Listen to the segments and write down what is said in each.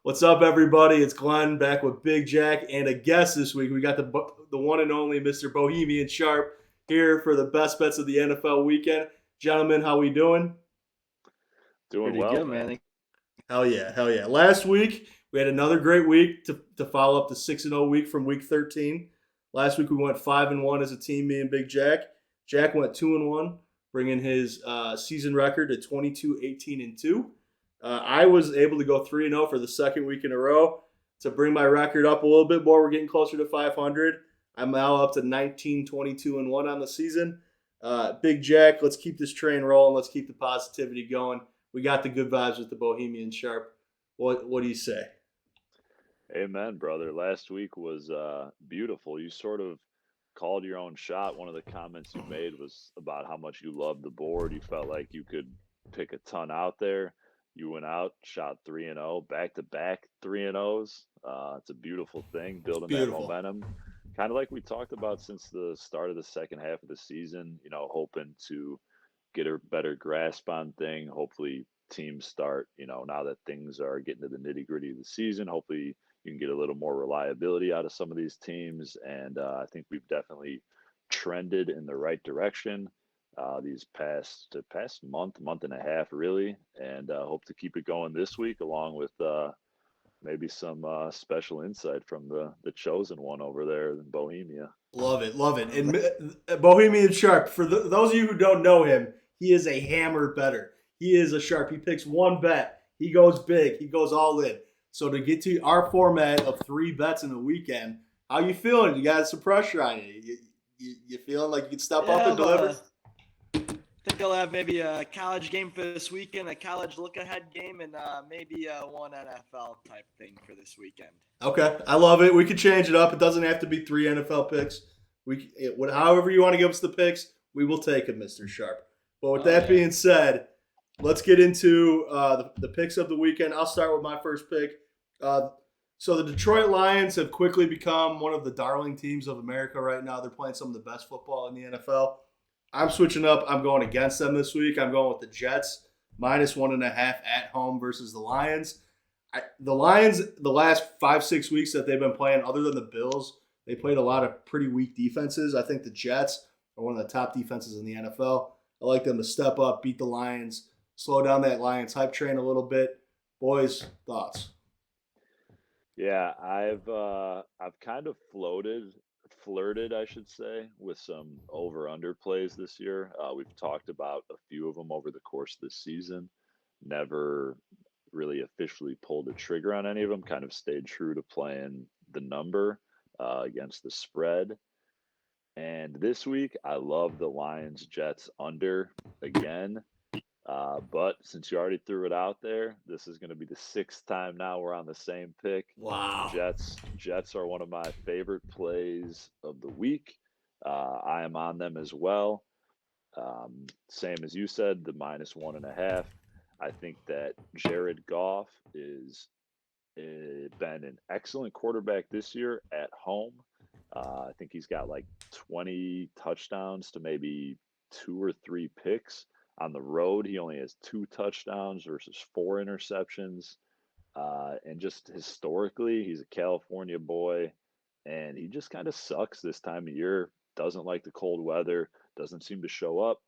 What's up, everybody? It's Glenn back with Big Jack and a guest this week. We got the one and only Mr. Bohemian Sharp here for the best bets of the NFL weekend. Gentlemen, how we doing? Doing Pretty well, good, man. man. Hell yeah, hell yeah. Last week we had another great week to follow up the 6-0 week from week 13. Last week we went 5-1 as a team, me and Big Jack. Jack went 2-1, bringing his season record to 22-18-2. I was able to go 3-0 for the second week in a row to bring my record up a little bit more. We're getting closer to 500. I'm now up to 19-22-1 on the season. Big Jack, let's keep this train rolling. Let's keep the positivity going. We got the good vibes with the Bohemian Sharp. What do you say? Amen, brother. Last week was beautiful. You sort of called your own shot. One of the comments you made was about how much you loved the board. You felt like you could pick a ton out there. You went out, shot 3-0, back to back 3-0s. It's a beautiful thing, It's building that beautiful. momentum. Kind of like we talked about since the start of the second half of the season, hoping to get a better grasp on thing. Hopefully, teams start, now that things are getting to the nitty gritty of the season, hopefully you can get a little more reliability out of some of these teams. And I think we've definitely trended in the right direction these past month and a half, really. And hope to keep it going this week, along with maybe some special insight from the chosen one over there in Bohemia. Love it, love it. All right. And Bohemian Sharp, for those of you who don't know him, he is a hammer better. He is a sharp. He picks one bet. He goes big. He goes all in. So to get to our format of three bets in a weekend, how you feeling? You got some pressure on you. You feeling like you can step up Yeah, and deliver? think I'll have maybe a college game for this weekend, a college look-ahead game, and maybe one NFL type thing for this weekend. Okay, I love it. We could change it up. It doesn't have to be three NFL picks. However you want to give us the picks, we will take it, Mister Sharp. But with Oh that yeah. being said, let's get into the picks of the weekend. I'll start with my first pick. Uh, so the Detroit Lions have quickly become one of the darling teams of America right now. They're playing some of the best football in the NFL. I'm switching up. I'm going against them this week. I'm going with the Jets -1.5 at home versus the Lions. The Lions, the last 5-6 weeks that they've been playing, other than the Bills, they played a lot of pretty weak defenses. I think the Jets are one of the top defenses in the NFL. I like them to step up, beat the Lions, slow down that Lions hype train a little bit. Boys, thoughts? Yeah, I've kind of flirted, I should say, with some over under plays this year. We've talked about a few of them over the course of the season. Never really officially pulled the trigger on any of them. Kind of stayed true to playing the number against the spread. And this week, I love the Lions Jets under again. But since you already threw it out there, this is going to be the sixth time now we're on the same pick. Wow. Jets are one of my favorite plays of the week. I am on them as well. Same as you said, the -1.5. I think that Jared Goff is been an excellent quarterback this year at home. I think he's got like 20 touchdowns to maybe two or three picks. On the road, he only has two touchdowns versus four interceptions. And just historically, he's a California boy, and he just kind of sucks this time of year. Doesn't like the cold weather. Doesn't seem to show up.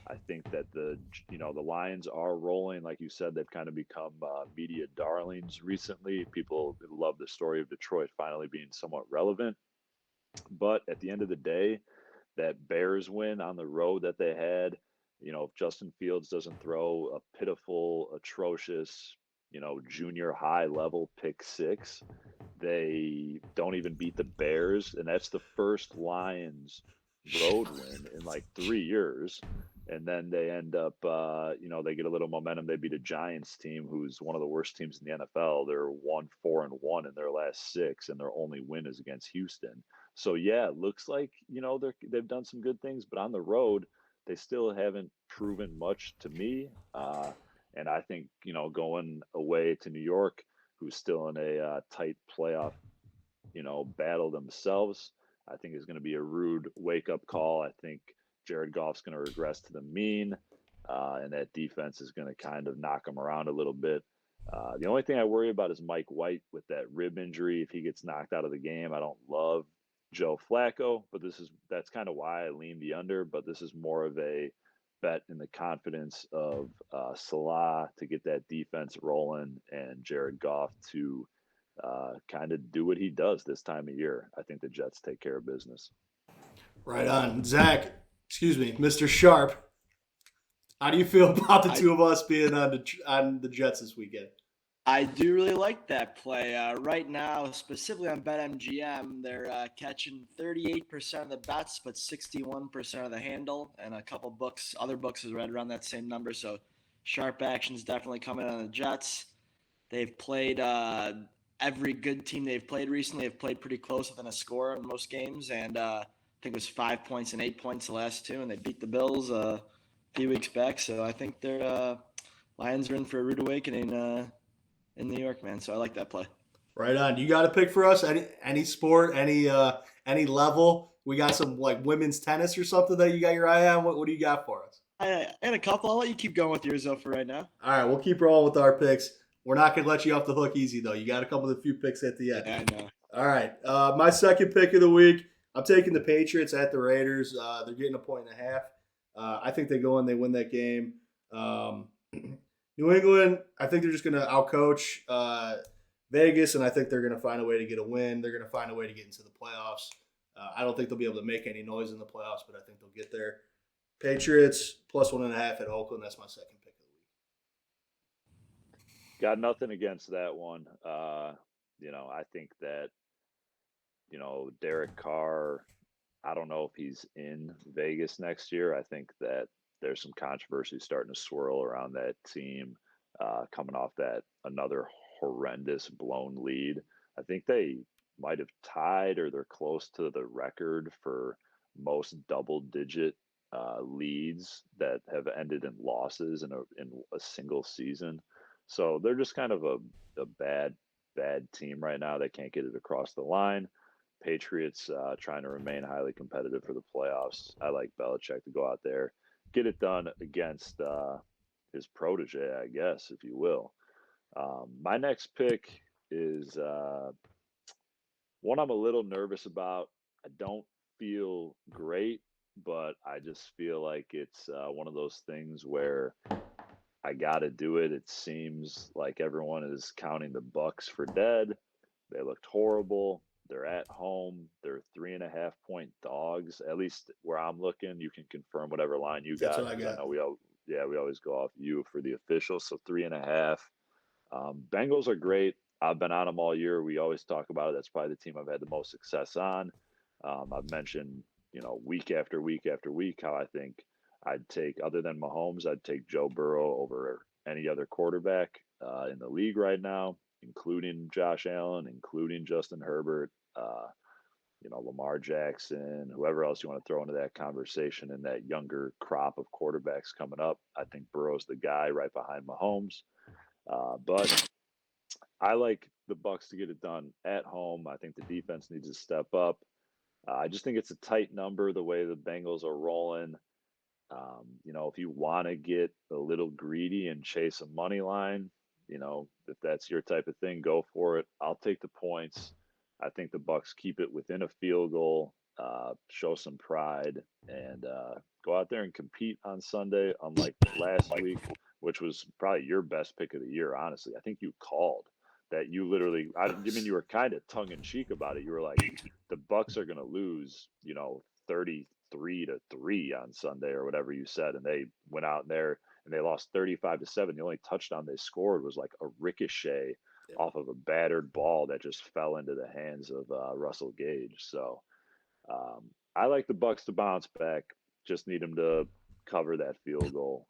I think that the Lions are rolling, like you said. They've kind of become media darlings recently. People love the story of Detroit finally being somewhat relevant. But at the end of the day, that Bears win on the road that they had, if Justin Fields doesn't throw a pitiful, atrocious, junior high level pick six, they don't even beat the Bears. And that's the first Lions road win in like 3 years. And then they end up, they get a little momentum. They beat a Giants team who's one of the worst teams in the NFL. They're 1-4-1 in their last six, and their only win is against Houston. So yeah, it looks like they've done some good things, but on the road they still haven't proven much to me. And I think going away to New York, who's still in a tight playoff battle themselves, I think is going to be a rude wake up call. I think Jared Goff's going to regress to the mean, and that defense is going to kind of knock him around a little bit. The only thing I worry about is Mike White with that rib injury. If he gets knocked out of the game, I don't love Joe Flacco, but that's kind of why I lean the under. But this is more of a bet in the confidence of Salah to get that defense rolling and Jared Goff to kind of do what he does this time of year. I think the Jets take care of business. Right on. Zach, excuse me, Mr. Sharp. How do you feel about the two of us being on the Jets this weekend? I do really like that play. Right now, specifically on BetMGM, they're catching 38% of the bets, but 61% of the handle, and a couple books, other books is right around that same number. So, sharp action's definitely coming on the Jets. They've played every good team they've played recently. Have played pretty close within a score in most games, and I think it was 5 points and 8 points the last two, and they beat the Bills a few weeks back. So I think their Lions are in for a rude awakening in New York, man. So I like that play. Right on. You got a pick for us? Any sport, any level? We got some like women's tennis or something that you got your eye on. What do you got for us? And a couple. I'll let you keep going with yours though for right now. All right, we'll keep rolling with our picks. We're not gonna let you off the hook easy though. You got a couple of the few picks at the end. Yeah, I know. All right, my second pick of the week. I'm taking the Patriots at the Raiders. They're getting 1.5. I think they go in, they win that game. New England, I think they're just going to outcoach Vegas, and I think they're going to find a way to get a win. They're going to find a way to get into the playoffs. I don't think they'll be able to make any noise in the playoffs, but I think they'll get there. Patriots plus 1.5 at Oakland. That's my second pick of the week. Got nothing against that one. I think that, Derek Carr, I don't know if he's in Vegas next year. I think that there's some controversy starting to swirl around that team coming off that another horrendous blown lead. I think they might have tied or they're close to the record for most double-digit leads that have ended in losses in a single season. So they're just kind of a bad team right now. They can't get it across the line. Patriots trying to remain highly competitive for the playoffs. I like Belichick to go out there, get it done against his protege, I guess, if you will. My next pick is one I'm a little nervous about. I don't feel great, but I just feel like it's one of those things where I got to do it. It seems like everyone is counting the Bucks for dead. They looked horrible. They're at home. They're 3.5-point dogs. At least where I'm looking, you can confirm whatever line you got. That's what I got. I know we always go off you for the official. So 3.5. Bengals are great. I've been on them all year. We always talk about it. That's probably the team I've had the most success on. I've mentioned, week after week after week, how I think I'd take, other than Mahomes, I'd take Joe Burrow over any other quarterback in the league right now, including Josh Allen, including Justin Herbert, Lamar Jackson, whoever else you want to throw into that conversation and that younger crop of quarterbacks coming up. I think Burrow's the guy right behind Mahomes. But I like the Bucks to get it done at home. I think the defense needs to step up. I just think it's a tight number the way the Bengals are rolling. If you want to get a little greedy and chase a money line, if that's your type of thing, go for it. I'll take the points. I think the Bucks keep it within a field goal, show some pride, and go out there and compete on Sunday, unlike last week, which was probably your best pick of the year, honestly. I think you called that you literally – you were kind of tongue-in-cheek about it. You were like, the Bucks are going to lose, 33-3 on Sunday or whatever you said, and they went out there and they lost 35-7. The only touchdown they scored was like a ricochet off of a battered ball that just fell into the hands of Russell Gage. So I like the Bucks to bounce back. Just need them to cover that field goal.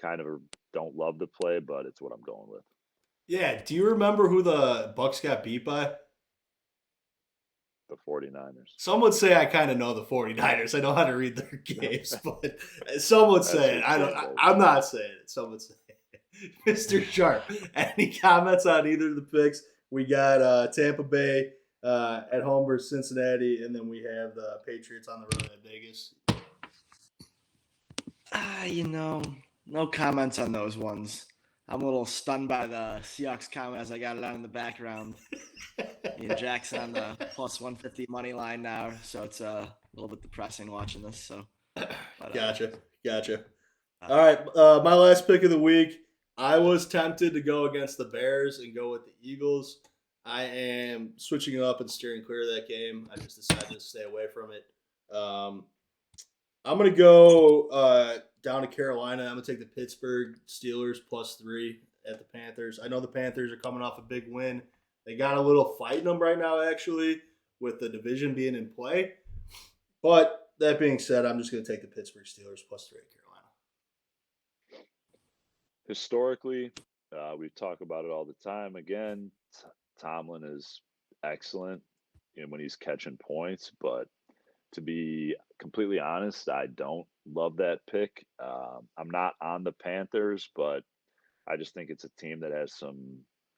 Kind of don't love the play, but it's what I'm going with. Yeah. Do you remember who the Bucks got beat by? The 49ers. Some would say I kind of know the 49ers. I know how to read their games, but some would say it. I'm not saying it. Some would say it. Mr. Sharp, any comments on either of the picks? We got Tampa Bay at home versus Cincinnati, and then we have the Patriots on the road at Vegas. No comments on those ones. I'm a little stunned by the Seahawks comment as I got it on in the background. Jackson on the plus 150 money line now, so it's a little bit depressing watching this. So, but, Gotcha. All right, my last pick of the week. I was tempted to go against the Bears and go with the Eagles. I am switching it up and steering clear of that game. I just decided to stay away from it. I'm going to go down to Carolina. I'm going to take the Pittsburgh Steelers +3 at the Panthers. I know the Panthers are coming off a big win. They got a little fight in them right now, actually, with the division being in play. But that being said, I'm just going to take the Pittsburgh Steelers +3 at Carolina. Historically, we talk about it all the time. Again, Tomlin is excellent when he's catching points, but to be completely honest, I don't love that pick. I'm not on the Panthers, but I just think it's a team that has some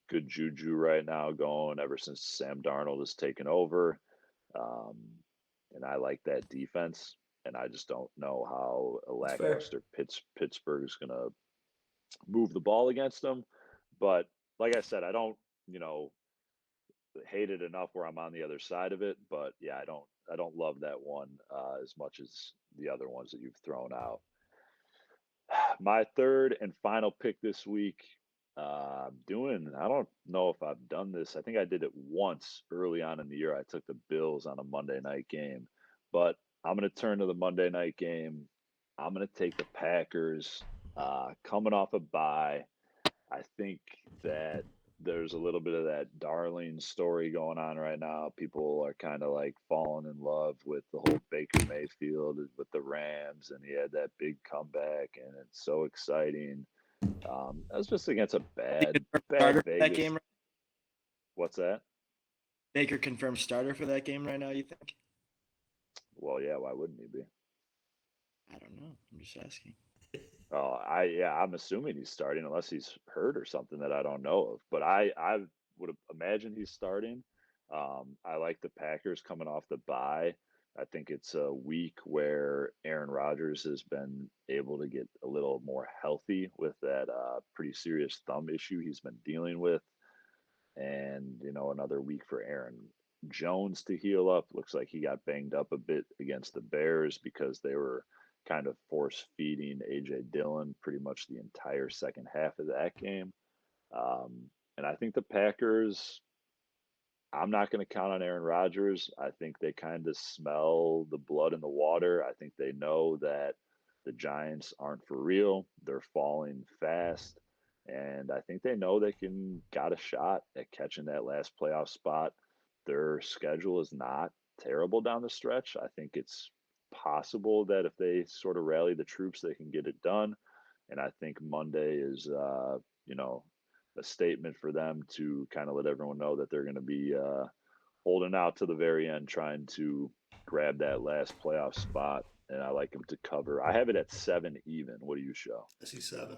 good juju right now going ever since Sam Darnold has taken over. And I like that defense, and I just don't know how a lackluster Pittsburgh is going to move the ball against them. But like I said, I don't, hate it enough where I'm on the other side of it. But yeah, I don't love that one as much as the other ones that you've thrown out. My third and final pick this week. I don't know if I've done this. I think I did it once early on in the year. I took the Bills on a Monday night game, but I'm going to turn to the Monday night game. I'm going to take the Packers coming off a bye. I think that there's a little bit of that darling story going on right now. People are kind of like falling in love with the whole Baker Mayfield with the Rams, and he had that big comeback, and it's so exciting. That was just against a bad starter Vegas. that game. What's that? Baker confirmed starter for that game right now, you think? Well, yeah, why wouldn't he be? I don't know. I'm just asking. Oh, I'm assuming he's starting unless he's hurt or something that I don't know of. But I would imagine he's starting. I like the Packers coming off the bye. I think it's a week where Aaron Rodgers has been able to get a little more healthy with that pretty serious thumb issue he's been dealing with. And, another week for Aaron Jones to heal up. Looks like he got banged up a bit against the Bears because they were kind of force feeding AJ Dillon pretty much the entire second half of that game. And I think the Packers, I'm not going to count on Aaron Rodgers. I think they kind of smell the blood in the water. I think they know that the Giants aren't for real. They're falling fast. And I think they know they got a shot at catching that last playoff spot. Their schedule is not terrible down the stretch. I think it's possible that if they sort of rally the troops, they can get it done. And I think Monday is, a statement for them to kind of let everyone know that they're going to be holding out to the very end, trying to grab that last playoff spot. And I like them to cover. I have it at 7 even. What do you show? I see 7.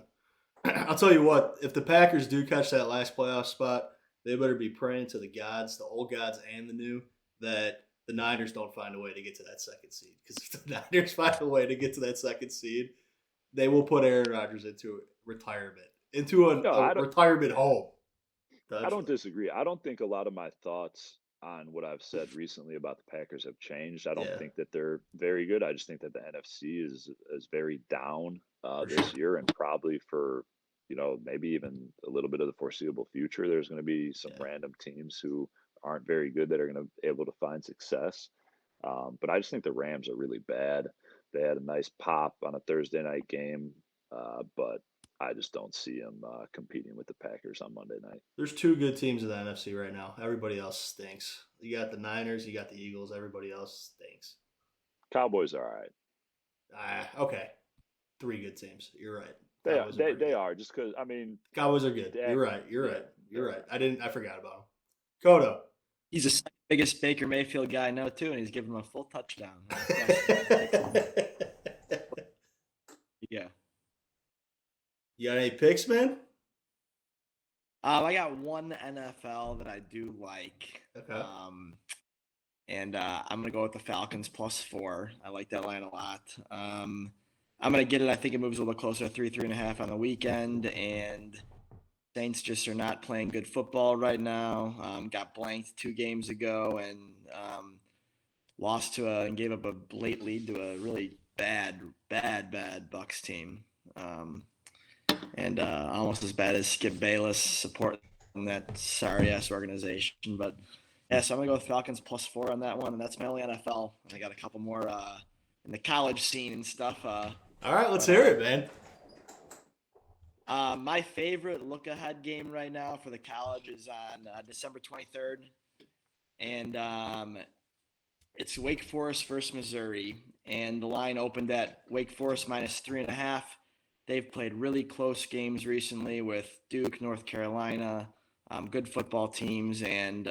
I'll tell you what, if the Packers do catch that last playoff spot, they better be praying to the gods, the old gods and the new, that the Niners don't find a way to get to that second seed. Because if the Niners find a way to get to that second seed, they will put Aaron Rodgers into retirement, into a retirement home. I don't disagree. I don't think a lot of my thoughts on what I've said recently about the Packers have changed. I don't think that they're very good. I just think that the NFC is very down this year, and probably for maybe even a little bit of the foreseeable future. There's going to be some random teams who aren't very good that are going to be able to find success. But I just think the Rams are really bad. They had a nice pop on a Thursday night game, but I just don't see them competing with the Packers on Monday night. There's 2 good teams in the NFC right now. Everybody else stinks. You got the Niners, you got the Eagles. Everybody else stinks. Cowboys are all right. Okay. 3 good teams. You're right. They are just because Cowboys are good. You're right. I forgot about them. Kodo. He's the second biggest Baker Mayfield guy I know too, and he's giving him a full touchdown. Yeah. You got any picks, man? I got one NFL that I do like. Okay. And I'm gonna go with the Falcons +4. I like that line a lot. I'm gonna get it. I think it moves a little closer to 3.5 on the weekend, and Saints just are not playing good football right now. Got blanked 2 games ago and lost to and gave up a late lead to a really bad Bucks team. And almost as bad as Skip Bayless supporting that sorry ass organization. But yeah, so I'm gonna go with Falcons +4 on that one, and that's my only NFL. I got a couple more in the college scene and stuff. All right, let's hear it, man. My favorite look-ahead game right now for the college is on December 23rd, and it's Wake Forest versus Missouri, and the line opened at Wake Forest -3.5. They've played really close games recently with Duke, North Carolina, good football teams, and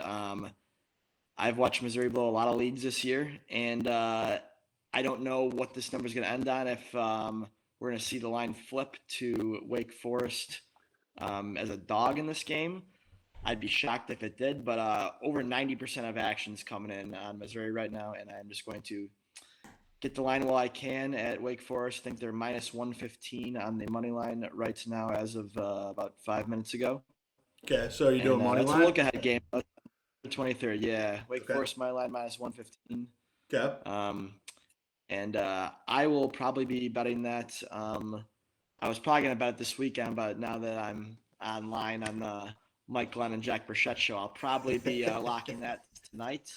I've watched Missouri blow a lot of leads this year, and I don't know what this number is going to end on. If we're going to see the line flip to Wake Forest as a dog in this game, I'd be shocked if it did. But over 90% of actions coming in on Missouri right now, and I'm just going to get the line while I can at Wake Forest. I think they're -115 on the money line right now as of about 5 minutes ago. Okay, so are you doing money that's line? a look-ahead game. The 23rd, yeah. Wake Okay. Forest money line -115. Okay. And I will probably be betting that. I was probably going to bet it this weekend, but now that I'm online on the Mike Glenn and Jack Burchett show, I'll probably be locking that tonight.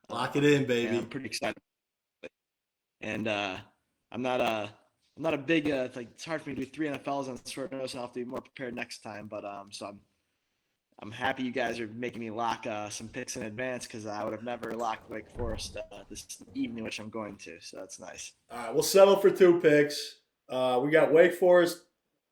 Lock it in, baby. I'm pretty excited. And I'm not a big like it's hard for me to do 3 NFLs on short notice. I'll have to be more prepared next time. But so I'm happy you guys are making me lock some picks in advance because I would have never locked Wake Forest this evening, which I'm going to. So that's nice. All right, we'll settle for 2 picks. We got Wake Forest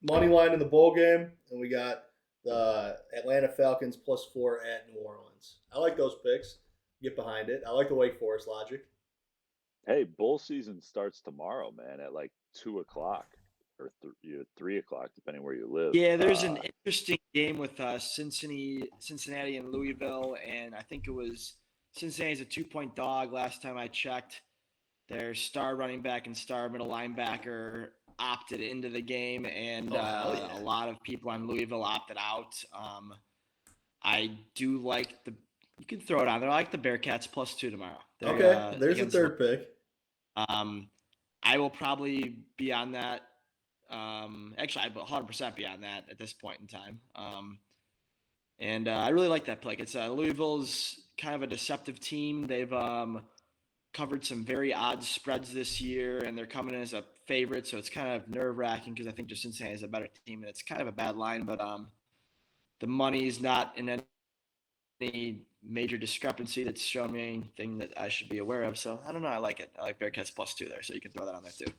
money line in the bowl game, and we got the Atlanta Falcons +4 at New Orleans. I like those picks. Get behind it. I like the Wake Forest logic. Hey, bowl season starts tomorrow, man, at like 2:00 or 3:00, depending where you live. Yeah, there's an interesting game with Cincinnati and Louisville, and I think it was Cincinnati's a 2-point dog last time I checked. Their star running back and star middle linebacker opted into the game, and a lot of people on Louisville opted out. I do like you can throw it on there. I like the Bearcats +2 tomorrow. Okay, there's a third pick. I will probably be on that. Actually, I will 100% be on that at this point in time. And I really like that pick. It's Louisville's kind of a deceptive team. They've covered some very odd spreads this year, and they're coming in as a favorite, so it's kind of nerve-wracking because I think just Cincinnati is a better team, and it's kind of a bad line, but the money's not in any major discrepancy that's showing me anything that I should be aware of. So I don't know. I like it. I like Bearcats +2 there, so you can throw that on there too.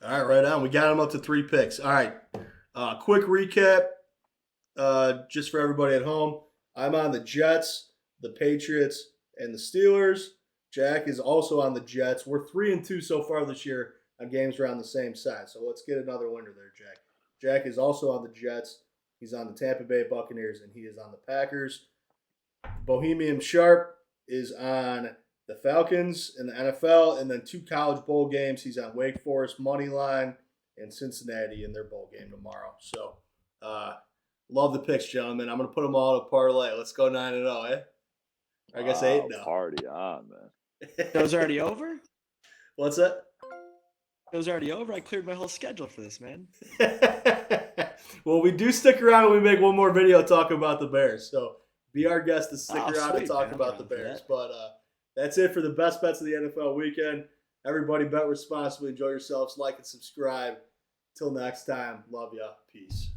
All right, right on. We got them up to 3 picks. All right. Quick recap just for everybody at home. I'm on the Jets, the Patriots, and the Steelers. Jack is also on the Jets. We're 3-2 so far this year on games around the same side. So let's get another winner there, Jack. Jack is also on the Jets. He's on the Tampa Bay Buccaneers, and he is on the Packers. Bohemian Sharp is on the Falcons in the NFL, and then 2 college bowl games. He's on Wake Forest money line and Cincinnati in their bowl game tomorrow. So, love the picks, gentlemen. I'm going to put them all in a parlay. Let's go 9-0, eh? I guess 8-0. Party on, man. Those already over? What's that? Those already over? I cleared my whole schedule for this, man. Well, we do stick around and we make one more video talking about the Bears. So, be our guest to stick around and talk about the Bears. But that's it for the best bets of the NFL weekend. Everybody bet responsibly. Enjoy yourselves. Like and subscribe. Till next time. Love ya. Peace.